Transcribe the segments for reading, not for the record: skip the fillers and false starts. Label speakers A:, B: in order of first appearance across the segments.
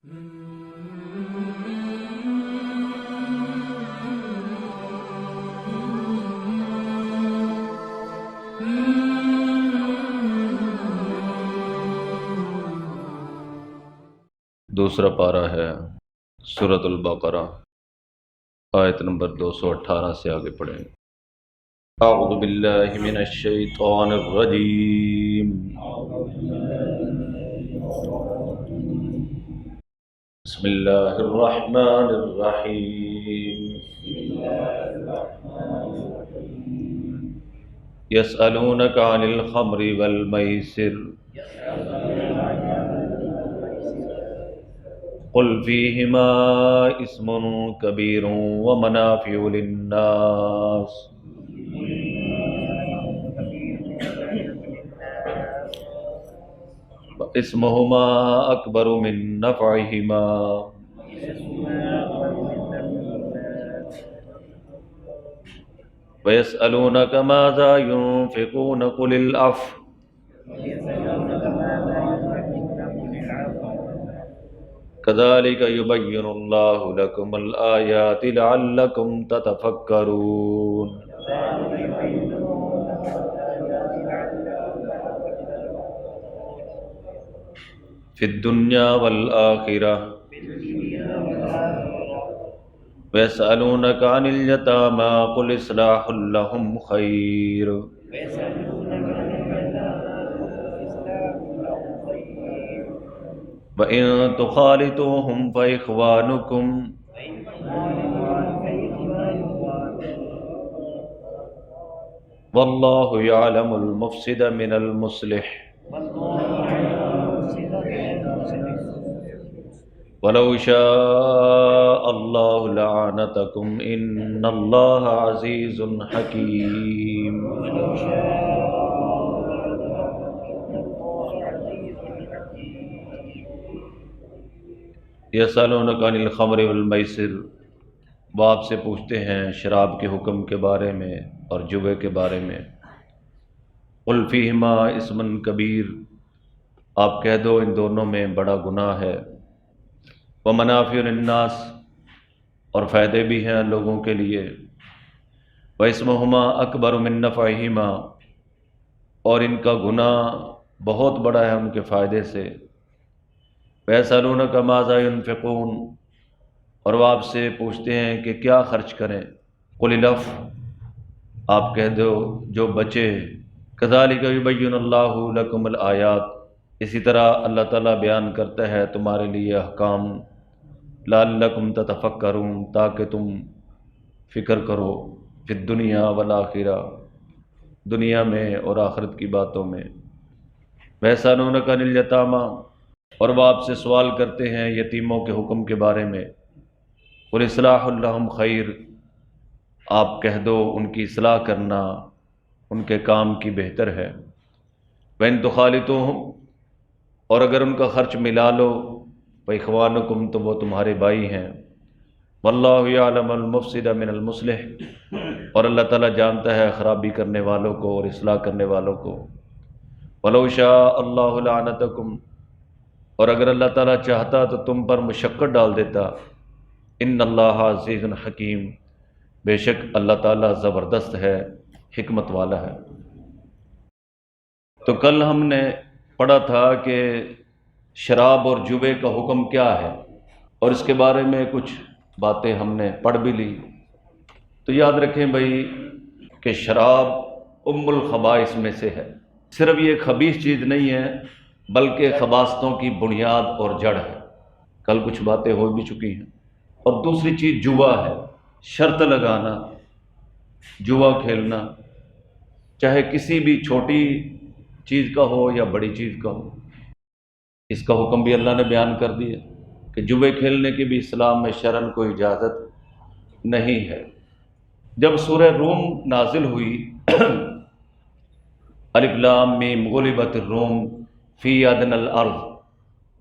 A: دوسرا پارہ ہے سورۃ البقرہ، آیت نمبر 218 سے آگے پڑھیں۔ اعوذ باللہ من الشیطان الرجیم، بسم اللہ الرحمن الرحیم۔ یسألونک عن الخمر والمیسر قل فیہما اسم کبیر ومنافع للناس اسمہما اکبر من نفعہما ویسألونک ماذا ينفقون قل العفو كذلك يبين الله لكم الآيات لعلكم تتفكرون۔ في الدنيا والآخرة ويسألونك عن اليتامى قل إصلاح لهم خير وَإِن تُخَالِطُوهُمْ فَإِخْوَانُكُمْ وَاللَّهُ يَعْلَمُ الْمُفْسِدَ مِنَ الْمُصْلِحِ وَلَوْ شَاءَ اللَّهُ لَعَانَتَكُمْ إِنَّ اللَّهَ عَزِيزٌ حَكِيمٌ۔ یسألونک عن الخمر والمیسر، وہ آپ سے پوچھتے ہیں شراب کے حکم کے بارے میں اور جوے کے بارے میں۔ قل فیہما اسم کبیر، آپ کہہ دو ان دونوں میں بڑا گناہ ہے۔ ومنافع للناس، اور فائدے بھی ہیں لوگوں کے لیے۔ واسمہما اکبر من نفعہما، اور ان کا گناہ بہت بڑا ہے ان کے فائدے سے۔ وَيَسْأَلُونَكَ مَاذَا يُنْفِقُونَ، اور وہ آپ سے پوچھتے ہیں کہ کیا خرچ کریں۔ قُلِ الْعَفْوَ، آپ کہہ دو جو بچے۔ كَذَلِكَ يُبَيِّنُ اللَّهُ لَكُمُ الْآيَاتِ، اسی طرح اللہ تعالیٰ بیان کرتا ہے تمہارے لیے احکام۔ لَعَلَّكُمْ تَتَفَكَّرُونَ، تاکہ تم فکر کرو۔ فِي الدُّنْيَا وَالْآخِرَةِ، دنیا میں اور آخرت کی باتوں میں۔ وَيَسْأَلُونَكَ عَنِ الْيَتَامَى، اور وہ آپ سے سوال کرتے ہیں یتیموں کے حکم کے بارے میں۔ قُلْ إِصْلَاحٌ لَهُمْ خَيْرٌ، آپ کہہ دو ان کی اصلاح کرنا ان کے کام کی بہتر ہے۔ وَإِن تُخَالِطُوهُمْ، اور اگر ان کا خرچ ملا لو، وَإِخْوَانُكُمْ، تو وہ تمہارے بھائی ہیں۔ وَاللَّهُ يَعْلَمُ الْمُفْسِدَ مِنَ الْمُصْلِحِ، اور اللہ تعالیٰ جانتا ہے خرابی کرنے والوں کو اور اصلاح کرنے والوں کو۔ وَلَوْ شَاءَ اللَّهُ لَعَانَتَكُمْ، اور اگر اللہ تعالیٰ چاہتا تو تم پر مشقت ڈال دیتا۔ ان اللہ عزیز حکیم، بے شک اللہ تعالیٰ زبردست ہے، حکمت والا ہے۔ تو کل ہم نے پڑھا تھا کہ شراب اور جوے کا حکم کیا ہے، اور اس کے بارے میں کچھ باتیں ہم نے پڑھ بھی لی۔ تو یاد رکھیں بھائی کہ شراب ام الخبائث میں سے ہے، صرف یہ خبیث چیز نہیں ہے بلکہ خباثتوں کی بنیاد اور جڑ ہے۔ کل کچھ باتیں ہو بھی چکی ہیں۔ اور دوسری چیز جوا ہے، شرط لگانا، جوا کھیلنا، چاہے کسی بھی چھوٹی چیز کا ہو یا بڑی چیز کا ہو، اس کا حکم بھی اللہ نے بیان کر دیا کہ جوے کھیلنے کی بھی اسلام میں شرعاً کوئی اجازت نہیں ہے۔ جب سورہ روم نازل ہوئی، الف لام میم غلبت الروم فی ادنی الارض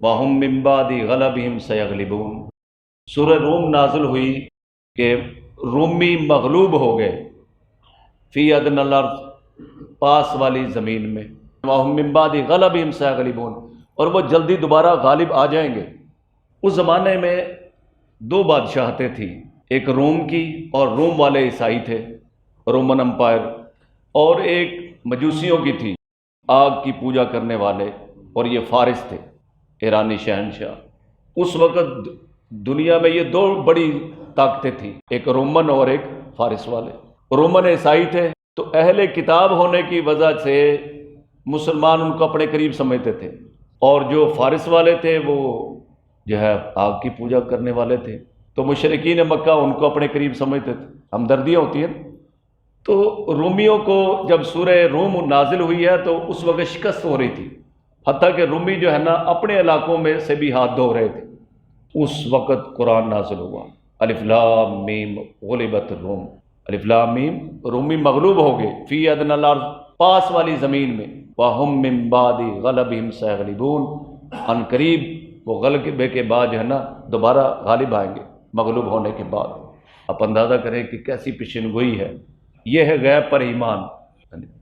A: وہم من بعد غلبہم سیغلبون، سورہ روم نازل ہوئی کہ رومی مغلوب ہو گئے، فی ادنی الارض، پاس والی زمین میں، وہم من بعد غلبہم سیغلبون، اور وہ جلدی دوبارہ غالب آ جائیں گے۔ اس زمانے میں دو بادشاہتیں تھیں، ایک روم کی، اور روم والے عیسائی تھے، رومن امپائر، اور ایک مجوسیوں کی تھی، آگ کی پوجا کرنے والے، اور یہ فارس تھے، ایرانی شہنشاہ۔ اس وقت دنیا میں یہ دو بڑی طاقتیں تھیں، ایک رومن اور ایک فارس والے۔ رومن عیسائی تھے تو اہل کتاب ہونے کی وجہ سے مسلمان ان کو اپنے قریب سمجھتے تھے، اور جو فارس والے تھے وہ جو ہے آگ کی پوجا کرنے والے تھے، تو مشرکین مکہ ان کو اپنے قریب سمجھتے تھے، ہمدردیاں ہوتی ہیں۔ تو رومیوں کو جب سورہ روم نازل ہوئی ہے تو اس وقت شکست ہو رہی تھی، حتیٰ کہ رومی جو ہے نا اپنے علاقوں میں سے بھی ہاتھ دھو رہے تھے۔ اس وقت قرآن نازل ہوا، الف لام میم غلبت الروم، الف لام میم، رومی مغلوب ہو گئے، فی ادنی الارض، پاس والی زمین میں، وَهُمْ مِنْ بَعْدِ غَلَبِهِمْ سَيَغْلِبُونَ، ان قریب وہ غلبے کے بعد جو ہے نا دوبارہ غالب آئیں گے، مغلوب ہونے کے بعد۔ آپ اندازہ کریں کہ کیسی پیشن گوئی ہے، یہ ہے غیب پر ایمان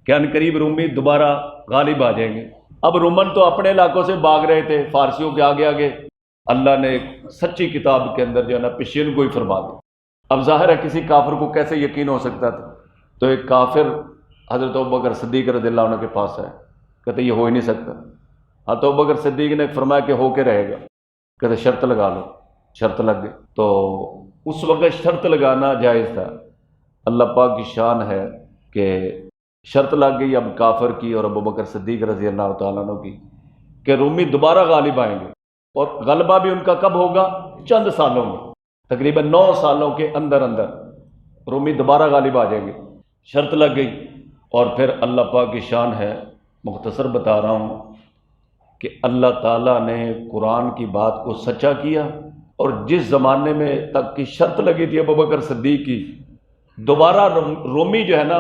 A: کہ ان قریب رومی دوبارہ غالب آ جائیں گے۔ اب رومن تو اپنے علاقوں سے بھاگ رہے تھے، فارسیوں کے آگے آگے، اللہ نے ایک سچی کتاب کے اندر جو ہے نا پیشین گوئی فرما دی۔ اب ظاہر ہے کسی کافر کو کیسے یقین ہو سکتا تھا؟ تو ایک کافر حضرت ابوبکر صدیق رضی اللہ عنہ کے پاس ہے، کہتے یہ ہو ہی نہیں سکتا۔ حضرت ابوبکر صدیق نے فرمایا کہ ہو کے رہے گا، کہتے شرط لگا لو، شرط لگ گئی۔ تو اس وقت شرط لگانا جائز تھا، اللہ پاک کی شان ہے کہ شرط لگ گئی اب کافر کی اور ابوبکر صدیق رضی اللہ تعالیٰ عنہ کی کہ رومی دوبارہ غالب آئیں گے، اور غلبہ بھی ان کا کب ہوگا؟ چند سالوں میں، تقریباً 9 سالوں کے اندر اندر رومی دوبارہ غالب آ جائیں گے۔ شرط لگ گئی، اور پھر اللہ پاک کی شان ہے، مختصر بتا رہا ہوں کہ اللہ تعالیٰ نے قرآن کی بات کو سچا کیا، اور جس زمانے میں تک کی شرط لگی تھی ابوبکر صدیق کی، دوبارہ رومی جو ہے نا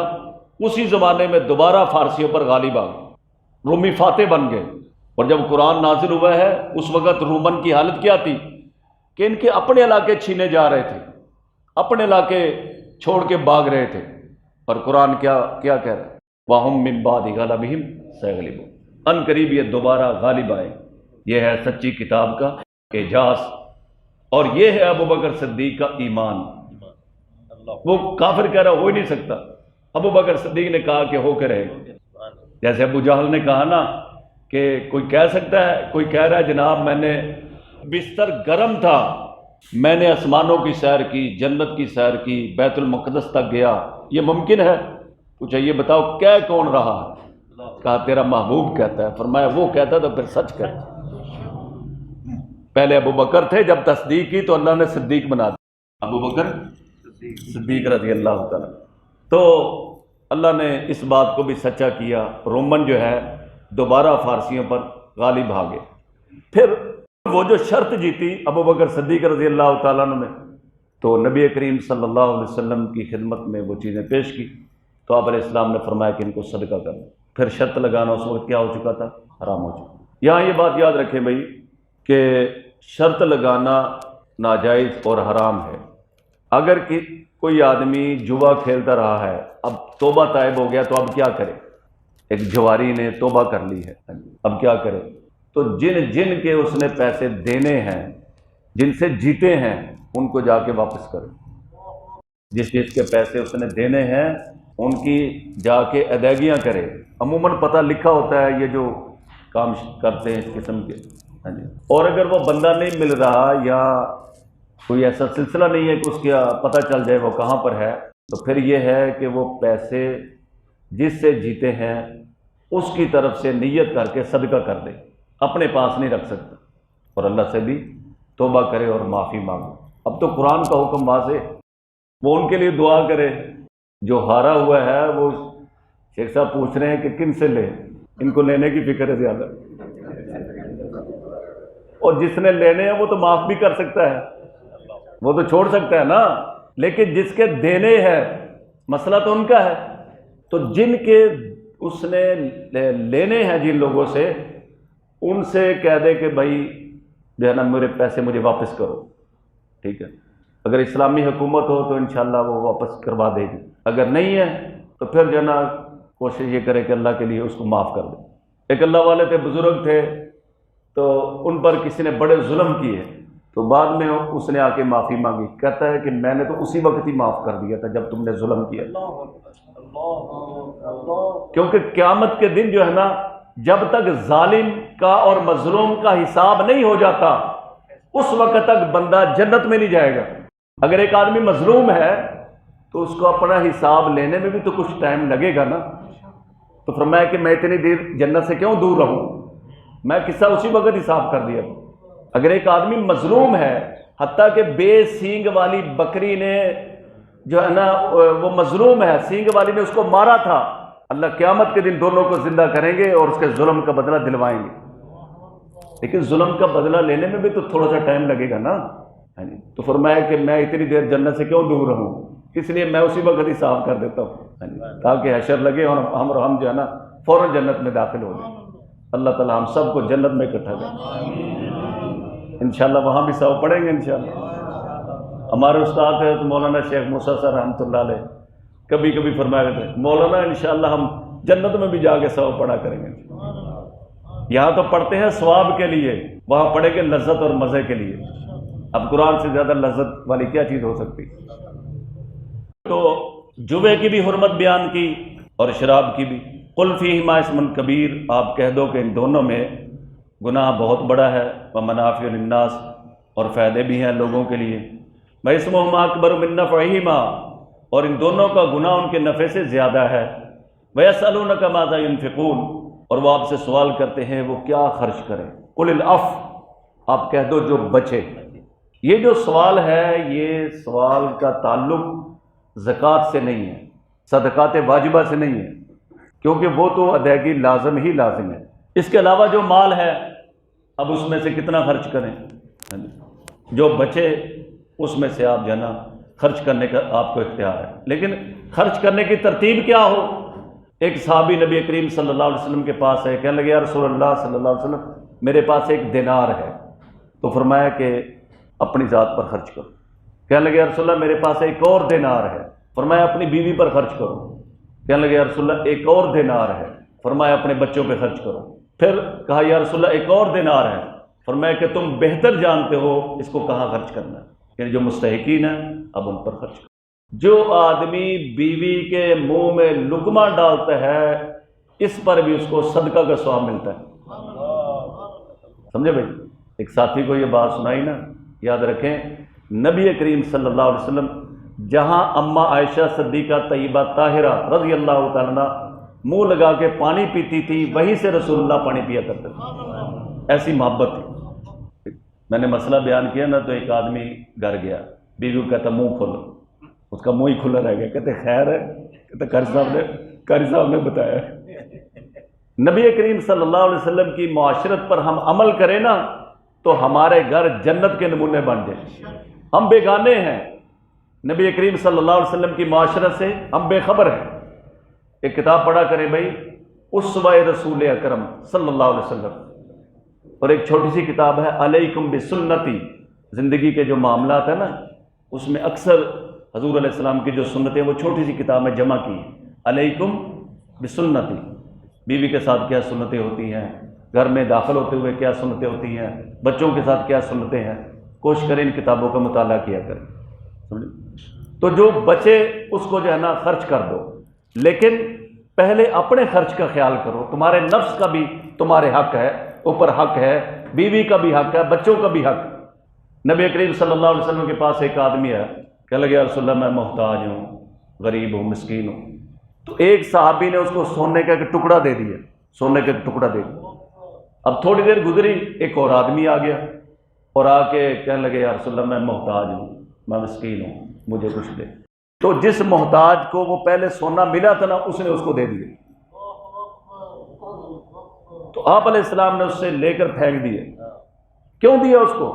A: اسی زمانے میں دوبارہ فارسیوں پر غالب آ گئے، رومی فاتح بن گئے۔ اور جب قرآن نازل ہوا ہے اس وقت رومن کی حالت کیا تھی کہ ان کے اپنے علاقے چھینے جا رہے تھے، اپنے علاقے چھوڑ کے بھاگ رہے تھے، اور قرآن کیا کہہ رہا ہے؟ وَهُمْ مِنْ بَعْدِ غَلَبِهِمْ سَيَغْلِبُونَ، ان قریب یہ دوبارہ غالب آئے۔ یہ ہے سچی کتاب کا اعجاز، اور یہ ہے ابوبکر صدیق کا ایمان۔ وہ کافر کہہ رہا ہو ہی نہیں سکتا، ابوبکر صدیق نے کہا کہ ہو کے رہے۔ جیسے ابو جہل نے کہا نا کہ کوئی کہہ سکتا ہے، کوئی کہہ رہا ہے جناب میں نے بستر گرم تھا، میں نے آسمانوں کی سیر کی، جنت کی سیر کی، بیت المقدس تک گیا، یہ ممکن ہے؟ پوچھا یہ بتاؤ کہہ کون رہا ہے؟ کہا تیرا محبوب کہتا ہے۔ فرمایا وہ کہتا تو پھر سچ کر۔ پہلے ابو بکر تھے، جب تصدیق کی تو اللہ نے صدیق بنا دیا، ابو بکر صدیق رضی اللہ تعالیٰ۔ تو اللہ نے اس بات کو بھی سچا کیا، رومن جو ہے دوبارہ فارسیوں پر غالب آ گئے۔ پھر وہ جو شرط جیتی ابو بکر صدیق رضی اللہ تعالیٰ عنہ نے، تو نبی کریم صلی اللہ علیہ وسلم کی خدمت میں وہ چیزیں پیش کی، تو آپ علیہ السلام نے فرمایا کہ ان کو صدقہ کرنا۔ پھر شرط لگانا اس وقت کیا ہو چکا تھا؟ حرام ہو چکا۔ یہاں یہ بات یاد رکھیں بھائی کہ شرط لگانا ناجائز اور حرام ہے۔ اگر کوئی آدمی جوا کھیلتا رہا ہے، اب توبہ طائب ہو گیا، تو اب کیا کرے؟ ایک جواری نے توبہ کر لی ہے، اب کیا کرے؟ تو جن کے اس نے پیسے دینے ہیں، جن سے جیتے ہیں، ان کو جا کے واپس کرے۔ جس کے پیسے اس نے دینے ہیں ان کی جا کے ادائیگیاں کرے۔ عموماً پتہ لکھا ہوتا ہے یہ جو کام کرتے ہیں اس قسم کے، اور اگر وہ بندہ نہیں مل رہا یا کوئی ایسا سلسلہ نہیں ہے کہ اس کا پتہ چل جائے وہ کہاں پر ہے، تو پھر یہ ہے کہ وہ پیسے جس سے جیتے ہیں اس کی طرف سے نیت کر کے صدقہ کر دے، اپنے پاس نہیں رکھ سکتا، اور اللہ سے بھی توبہ کرے اور معافی مانگے۔ اب تو قرآن کا حکم واضح، وہ ان کے لیے دعا کرے۔ جو ہارا ہوا ہے وہ شیخ صاحب پوچھ رہے ہیں کہ کن سے لے، ان کو لینے کی فکر ہے زیادہ، اور جس نے لینے ہیں وہ تو معاف بھی کر سکتا ہے، وہ تو چھوڑ سکتا ہے نا، لیکن جس کے دینے ہیں مسئلہ تو ان کا ہے۔ تو جن کے اس نے لینے ہیں جن لوگوں سے، ان سے کہہ دے کہ بھائی جو ہے نا میرے پیسے مجھے واپس کرو، ٹھیک ہے؟ اگر اسلامی حکومت ہو تو انشاءاللہ وہ واپس کروا دے گی، اگر نہیں ہے تو پھر جو ہے نا کوشش یہ کرے کہ اللہ کے لیے اس کو معاف کر دے۔ ایک اللہ والے تھے، بزرگ تھے، تو ان پر کسی نے بڑے ظلم کیے،
B: تو بعد میں اس نے آ کے معافی مانگی، کہتا ہے کہ میں نے تو اسی وقت ہی معاف کر دیا تھا جب تم نے ظلم کیا، کیونکہ قیامت کے دن جو ہے نا، جب تک ظالم کا اور مظلوم کا حساب نہیں ہو جاتا اس وقت تک بندہ جنت میں نہیں جائے گا۔ اگر ایک آدمی مظلوم ہے تو اس کو اپنا حساب لینے میں بھی تو کچھ ٹائم لگے گا نا، تو فرمایا کہ میں اتنی دیر جنت سے کیوں دور رہوں، میں قصہ اسی وقت حساب کر دیا تھا۔ اگر ایک آدمی مظلوم ہے، حتیٰ کہ بے سینگ والی بکری نے جو ہے نا وہ مظلوم ہے، سینگ والی نے اس کو مارا تھا، اللہ قیامت کے دن دونوں کو زندہ کریں گے اور اس کے ظلم کا بدلہ دلوائیں گے، لیکن ظلم کا بدلہ لینے میں بھی تو تھوڑا سا ٹائم لگے گا نا۔ تو فرمایا کہ میں اتنی دیر جنت سے کیوں دور رہوں، اس لیے میں اسی وقت ہی صاف کر دیتا ہوں تاکہ حشر لگے اور ہم جو ہے نا فوراً جنت میں داخل ہو جائیں۔ اللہ تعالی ہم سب کو جنت میں اکٹھا کرے، انشاءاللہ وہاں بھی ثواب پڑھیں گے انشاءاللہ۔ ہمارے استاد ہیں مولانا شیخ موسیٰ صاحب رحمۃ اللہ علیہ کبھی کبھی فرمایا کرتے ہیں، مولانا انشاءاللہ ہم جنت میں بھی جا کے ثواب پڑھا کریں گے۔ یہاں تو پڑھتے ہیں ثواب کے لیے، وہاں پڑھیں گے لذت اور مزے کے لیے۔ اب قرآن سے زیادہ لذت والی کیا چیز ہو سکتی؟ تو جوے کی بھی حرمت بیان کی اور شراب کی بھی۔ قل فیہما اسم کبیر، آپ کہہ دو کہ ان دونوں میں گناہ بہت بڑا ہے، ومنافع للناس، اور فائدے بھی ہیں لوگوں کے لیے، واسمہما اکبر من نفعہما، اور ان دونوں کا گناہ ان کے نفع سے زیادہ ہے، ویسألونک ماذا ينفقون، اور وہ آپ سے سوال کرتے ہیں وہ کیا خرچ کریں، قل العفو، آپ کہہ دو جو بچے۔ یہ جو سوال ہے یہ سوال کا تعلق زکوٰۃ سے نہیں ہے، صدقات واجبہ سے نہیں ہے، کیونکہ وہ تو ادائیگی لازم ہی لازم ہے۔ اس کے علاوہ جو مال ہے اب اس میں سے کتنا خرچ کریں، جو بچے اس میں سے آپ جانا خرچ کرنے کا آپ کو اختیار ہے، لیکن خرچ کرنے کی ترتیب کیا ہو۔ ایک صحابی نبی کریم صلی اللہ علیہ وسلم کے پاس ہے، کہنے لگے یا رسول اللہ صلی اللہ علیہ وسلم میرے پاس ایک دینار ہے، تو فرمایا کہ اپنی ذات پر خرچ کرو۔ کہنے لگے یا رسول اللہ میرے پاس ایک اور دینار ہے، فرمایا اپنی بیوی پر خرچ کرو۔ کہنے لگے یا رسول اللہ ایک اور دینار ہے، فرمایا اپنے بچوں پہ خرچ کرو۔ پھر کہا یا رسول اللہ ایک اور دینار ہے، فرمایا کہ تم بہتر جانتے ہو اس کو کہاں خرچ کرنا ہے، یعنی جو مستحقین ہیں اب ان پر خرچ کرو۔ جو آدمی بیوی کے منہ میں لقمہ ڈالتا ہے اس پر بھی اس کو صدقہ کا ثواب ملتا ہے، سمجھے بھائی؟ ایک ساتھی کو یہ بات سنائی نا، یاد رکھیں نبی کریم صلی اللہ علیہ وسلم جہاں اماں عائشہ صدیقہ طیبہ طاہرہ رضی اللہ تعالیٰ عنہ منہ لگا کے پانی پیتی تھی، وہیں سے رسول اللہ پانی پیا کرتے تھے، ایسی محبت تھی۔ میں نے مسئلہ بیان کیا نا تو ایک آدمی گھر گیا، بیوی کو کہتا منہ کھولو، اس کا منہ ہی کھلا رہ گیا، کہتے خیر ہے، کہتے قاری صاحب نے بتایا۔ نبی کریم صلی اللہ علیہ وسلم کی معاشرت پر ہم عمل کریں نا تو ہمارے گھر جنت کے نمونے بن جائیں۔ ہم بیگانے ہیں نبی کریم صلی اللہ علیہ وسلم کی معاشرت سے، ہم بے خبر ہیں۔ ایک کتاب پڑھا کریں بھائی، اسوہ رسول اکرم صلی اللہ علیہ وسلم، اور ایک چھوٹی سی کتاب ہے علیکم بسنتی، زندگی کے جو معاملات ہیں نا اس میں اکثر حضور علیہ السلام کی جو سنتیں وہ چھوٹی سی کتاب میں جمع کی ہیں۔ علیکم بسنتی، بیوی کے ساتھ کیا سنتیں ہوتی ہیں، گھر میں داخل ہوتے ہوئے کیا سنتیں ہوتی ہیں، بچوں کے ساتھ کیا سنتیں ہیں، کوشش کریں ان کتابوں کا مطالعہ کیا کریں، سمجھے؟ تو جو بچے اس کو جو ہے نا خرچ کر دو، لیکن پہلے اپنے خرچ کا خیال کرو، تمہارے نفس کا بھی تمہارے حق ہے، اوپر حق ہے، بیوی کا بھی حق ہے، بچوں کا بھی حق۔ نبی کریم صلی اللہ علیہ وسلم کے پاس ایک آدمی ہے، کہنے لگے یا رسول اللہ میں محتاج ہوں، غریب ہوں، مسکین ہوں، تو ایک صحابی نے اس کو سونے کا ایک ٹکڑا دے دیا، سونے کا ایک ٹکڑا دے دیا۔ اب تھوڑی دیر گزری، ایک اور آدمی آ گیا اور آ کے کہنے لگے یا رسول اللہ میں محتاج ہوں، میں مسکین ہوں، مجھے کچھ دے۔ تو جس محتاج کو وہ پہلے سونا ملا تھا نا اس نے اس کو دے دیا، تو آپ علیہ السلام نے اس سے لے کر پھینک دیے۔ کیوں دیا اس کو؟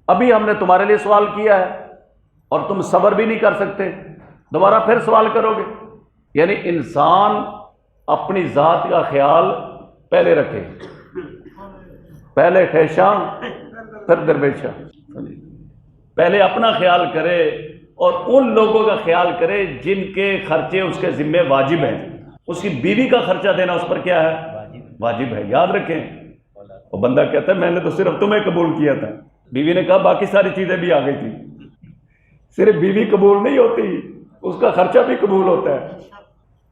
B: ابھی ہم نے تمہارے لیے سوال کیا ہے اور تم صبر بھی نہیں کر سکتے، دوبارہ پھر سوال کرو گے۔ یعنی انسان اپنی ذات کا خیال پہلے رکھے، پہلے خیشاں پھر درویشاں، پہلے اپنا خیال کرے اور ان لوگوں کا خیال کرے جن کے خرچے اس کے ذمہ واجب ہیں۔ اس کی بیوی کا خرچہ دینا اس پر کیا ہے؟ واجب ہے، یاد رکھیں۔ اور بندہ کہتا ہے میں نے تو صرف تمہیں قبول کیا تھا، بیوی نے کہا باقی ساری چیزیں بھی آ گئی تھی، صرف بیوی قبول نہیں ہوتی، اس کا خرچہ بھی قبول ہوتا ہے.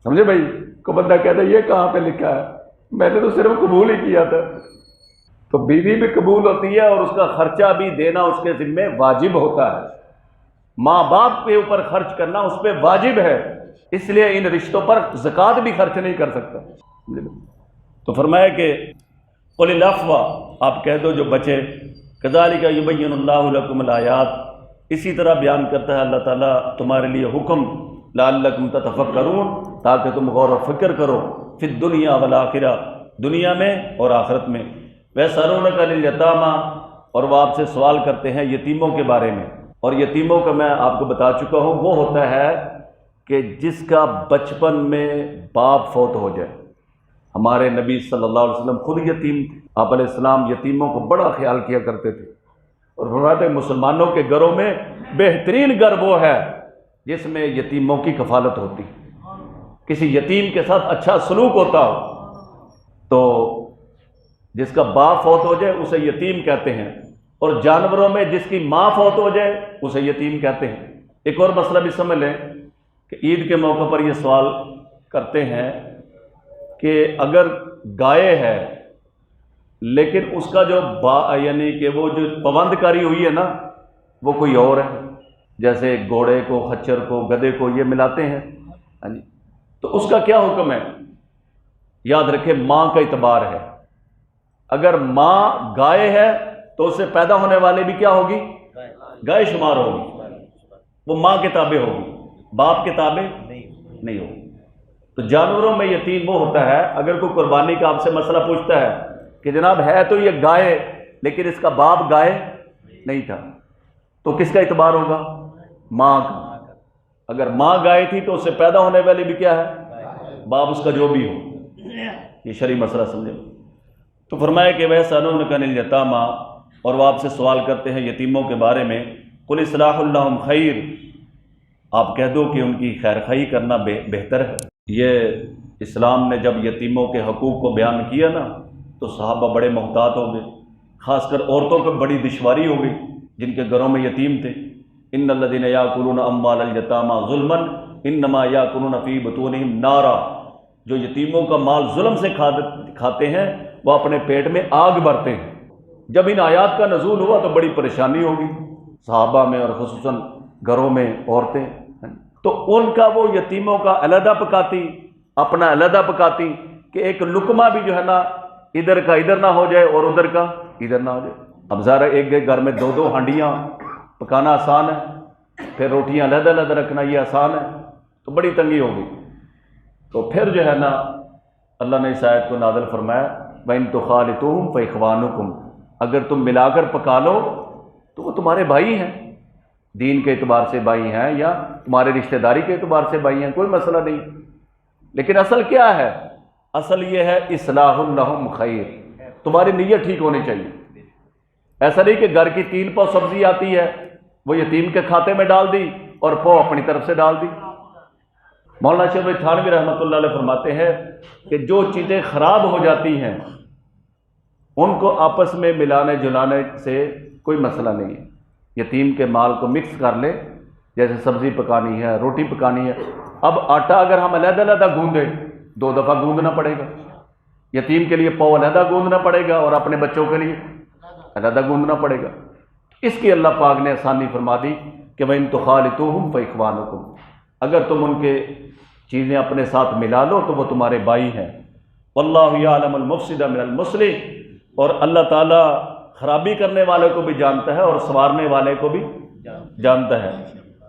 B: سمجھے بھائی؟ کو بندہ کہتا ہے یہ کہاں پہ لکھا ہے، میں نے تو صرف قبول ہی کیا تھا. تو بیوی بھی قبول ہوتی ہے اور اس کا خرچہ بھی دینا اس کے ذمے واجب ہوتا ہے. ماں باپ کے اوپر خرچ کرنا اس پہ واجب ہے، اس لیے ان رشتوں پر زکوٰۃ بھی خرچ نہیں کر سکتا. تو فرمایا کہ قل العفو، آپ کہہ دو جو بچے، کذالک یبین اللہ لکم الآیات، اسی طرح بیان کرتا ہے اللہ تعالیٰ تمہارے لیے حکم، لعلکم تتفکرون، تاکہ تم غور و فکر کرو، فی الدنیا والآخرہ، دنیا میں اور آخرت میں. ویسألونک عن الیتامی، اور وہ آپ سے سوال کرتے ہیں یتیموں کے بارے میں. اور یتیموں کا میں آپ کو بتا چکا ہوں، وہ ہوتا ہے کہ جس کا بچپن میں باپ فوت ہو جائے. ہمارے نبی صلی اللہ علیہ وسلم خود یتیم تھے، آپ علیہ السلام یتیموں کو بڑا خیال کیا کرتے تھے. اور فرماتے ہیں مسلمانوں کے گھروں میں بہترین گھر وہ ہے جس میں یتیموں کی کفالت ہوتی، کسی یتیم کے ساتھ اچھا سلوک ہوتا ہو. تو جس کا باپ فوت ہو جائے اسے یتیم کہتے ہیں، اور جانوروں میں جس کی ماں فوت ہو جائے اسے یتیم کہتے ہیں. ایک اور مسئلہ بھی سمجھ لیں کہ عید کے موقع پر یہ سوال کرتے ہیں کہ اگر گائے ہے لیکن اس کا جو یعنی کہ وہ جو پابند کاری ہوئی ہے نا وہ کوئی اور ہے، جیسے گھوڑے کو، خچر کو، گدھے کو یہ ملاتے ہیں، تو اس کا کیا حکم ہے؟ یاد رکھیں ماں کا اعتبار ہے. اگر ماں گائے ہے تو اس سے پیدا ہونے والے بھی کیا ہوگی؟ گائے شمار ہوگی، وہ ماں کے تابع ہوگی، باپ کے تابع نہیں ہوگی. تو جانوروں میں یتیم وہ ہوتا ہے اگر کوئی قربانی کا آپ سے مسئلہ پوچھتا ہے کہ جناب ہے تو یہ گائے لیکن اس کا باپ گائے نہیں تھا، تو کس کا اعتبار ہوگا؟ ماں کا. اگر ماں گائے تھی تو اس سے پیدا ہونے والی بھی کیا ہے؟ باپ اس کا جو بھی ہو. یہ شرعی مسئلہ سمجھے. تو فرمایا کہ وَيَسْأَلُونَكَ عَنِ الْيَتَامَىٰ، اور وہ آپ سے سوال کرتے ہیں یتیموں کے بارے میں. قُلْ إِصْلَاحٌ لَهُمْ خَيْرٌ، آپ کہہ دو کہ ان کی خیر خواہی کرنا بہتر ہے. یہ اسلام نے جب یتیموں کے حقوق کو بیان کیا نا تو صحابہ بڑے محتاط ہو گئے، خاص کر عورتوں کو بڑی دشواری ہو گئی جن کے گھروں میں یتیم تھے. ان الذین یاکلون اموال الیتامی ظلما انما یاکلون فی بطونہم نارا، جو یتیموں کا مال ظلم سے کھاتے ہیں وہ اپنے پیٹ میں آگ بھرتے ہیں. جب ان آیات کا نزول ہوا تو بڑی پریشانی ہوگی صحابہ میں اور خصوصاً گھروں میں عورتیں. تو ان کا وہ یتیموں کا علیحدہ پکاتی، اپنا علیحدہ پکاتی کہ ایک لقمہ بھی جو ہے نا ادھر کا ادھر نہ ہو جائے اور ادھر کا ادھر نہ ہو جائے. اب ظاہر ایک گھر میں دو دو ہانڈیاں پکانا آسان ہے، پھر روٹیاں علیحدہ علیحدہ رکھنا یہ آسان ہے، تو بڑی تنگی ہوگی. تو پھر جو ہے نا اللہ نے اس آیت کو نازل فرمایا وَإِن تُخَالِطُوهُمْ فَإِخْوَانُكُمْ، اگر تم ملا کر پکا لو تو وہ تمہارے بھائی ہیں، دین کے اعتبار سے بھائی ہیں یا تمہارے رشتہ داری کے اعتبار سے بھائی ہیں، کوئی مسئلہ نہیں. لیکن اصل کیا ہے؟ اصل یہ ہے اصلاح لہم خیر، تمہاری نیت ٹھیک ہونی چاہیے. ایسا نہیں کہ گھر کی 3 پاؤ سبزی آتی ہے وہ یتیم کے کھاتے میں ڈال دی اور پاؤ اپنی طرف سے ڈال دی. مولانا شیخ بھائی تھانوی رحمۃ اللہ علیہ فرماتے ہیں کہ جو چیزیں خراب ہو جاتی ہیں ان کو آپس میں ملانے جلانے سے کوئی مسئلہ نہیں ہے. یتیم کے مال کو مکس کر لے، جیسے سبزی پکانی ہے، روٹی پکانی ہے. اب آٹا اگر ہم علیحدہ علیحدہ گوندیں 2 دفعہ گوندنا پڑے گا. یتیم کے لیے پاؤ علیحدہ گوندنا پڑے گا اور اپنے بچوں کے لیے علیحدہ گوندنا پڑے گا. اس کی اللہ پاک نے آسانی فرما دی کہ وَإِن تُخَالِطُوهُمْ فَإِخْوَانُكُمْ، اگر تم ان کے چیزیں اپنے ساتھ ملا لو تو وہ تمہارے بھائی ہیں. وَاللَّهُ يَعْلَمُ الْمُفْسِدَ مِنَ الْمُصْلِحِ، اور اللہ تعالیٰ خرابی کرنے والے کو بھی جانتا ہے اور سنوارنے والے کو بھی جانتا ہے.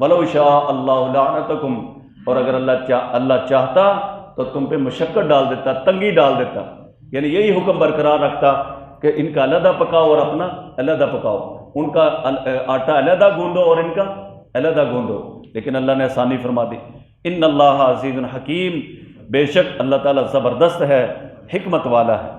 B: وَلَوْ شَاءَ اللَّهُ لَعْنَتَكُمْ، اور اگر اللہ چاہتا تو تم پہ مشقت ڈال دیتا، تنگی ڈال دیتا، یعنی یہی حکم برقرار رکھتا کہ ان کا علیحدہ پکاؤ اور اپنا علیحدہ پکاؤ، ان کا آٹا علیحدہ گوندو اور ان کا علیحدہ گوندو. لیکن اللہ نے آسانی فرما دی. ان اللہ عزیز حکیم، بے شک اللہ تعالیٰ زبردست ہے، حکمت والا ہے.